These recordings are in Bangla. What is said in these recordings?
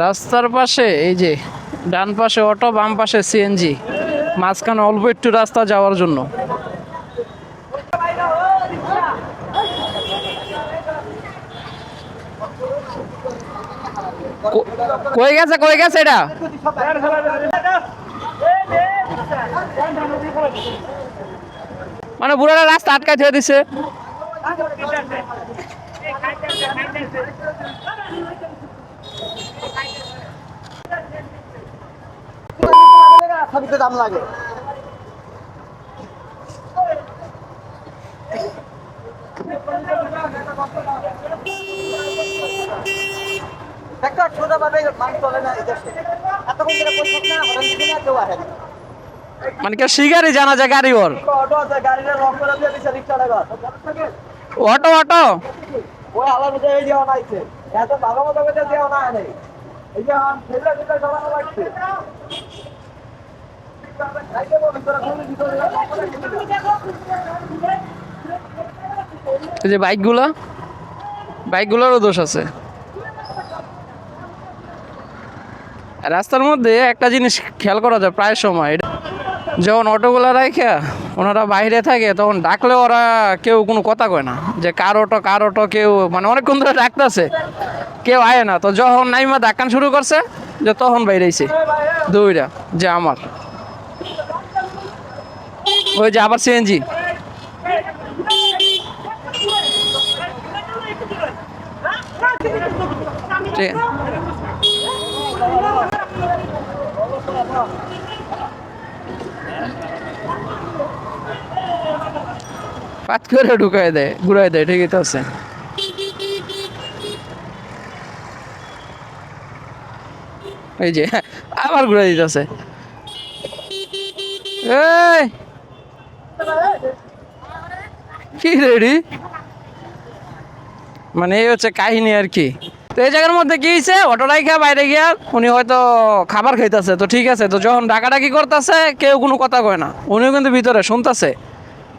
রাস্তার পাশে এই যে ডান পাশে অটো, বাম পাশে সিএনজি, মাঝখানে অল্প একটু রাস্তা যাওয়ার জন্য। কই গেছে এটা? মানে বুড়ারা রাস্তা আটকাই দিয়ে দিছে। দাম লাগে একটা ছোট ভাবে মান চলে না এদেশে এতক্ষণ ধরে পরিষদ না কেউ আসে না। মানে কেউ শিকারই জানা যায় গাড়ি ওর অটো আছে গাড়িটা লক করে দিয়ে দিছে রিকশা লাগা অটো অটো ওই আলাদা জায়গায় দেওয়া নাইছে এত ভালো মতো করে দেওয়া না নেই এই যে ছেলে ছেলে চালানো লাগছে এই যে বাইকগুলোরও দোষ আছে। রাস্তার মধ্যে একটা জিনিস খেয়াল করা যায় প্রায় সময়, যখন অটোগুলা রাখা ওনারা বাইরে থাকে তখন ডাকলে ওরা কেউ কোনো কথা কয় না, যে কার অটো কেউ, মানে অনেকক্ষণ ধরে ডাকতেছে কেউ আয় না। তো যখন নাইমা ডাকান শুরু করছে যে তখন বাইরেছে দৌড়া যে আমার ওই যে আবার সিএনজি। পাত করে ঢুকাই দেয়, ঘুরাই দেয়, ঠিকই তো আছে। এই যে আবার ঘুরাই দিতেছে। কি রেডি, মানে এই হচ্ছে কাহিনী আর কি। তো এই জায়গার মধ্যে কি হয়েছে, অটো রাইখা বাইরে গিয়া উনি হয়তো খাবার খাইতেছে, তো ঠিক আছে, তো যখন ডাকাডাকি করতেছে কেউ কোনো কথা কয় না, উনিও কিন্তু ভিতরে শুনতেছে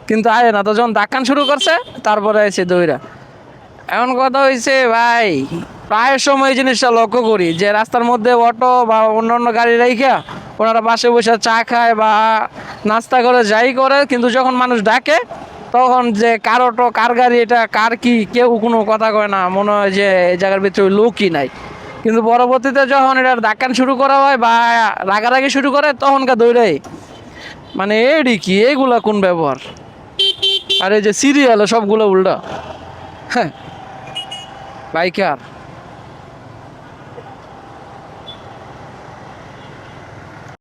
কিন্তু আয় না। তো যখন ডাকান শুরু করছে তারপরে এসে দইরা। এমন কথা হয়েছে ভাই, প্রায় সময় এই জিনিসটা লক্ষ্য করি যে রাস্তার মধ্যে অটো বা অন্য গাড়ি রাইখা ওনারা পাশে বসে চা খায় বা নাস্তা করে যাই করে, কিন্তু যখন মানুষ ডাকে তখন যে কার অটো কার গাড়ি এটা কার কি কেউ কোনো কথা কয় না, মনে হয় যে এই জায়গার ভিতরে লোকই নাই। কিন্তু পরবর্তীতে যখন এটার ডাকান শুরু করা হয় বা রাগারাগি শুরু করে তখনকার দৌড়াই, মানে এডি কি এইগুলা কোন ব্যবহার। আর এই যে সিরিয়াল সবগুলো উল্টা, হ্যাঁ বাইকার।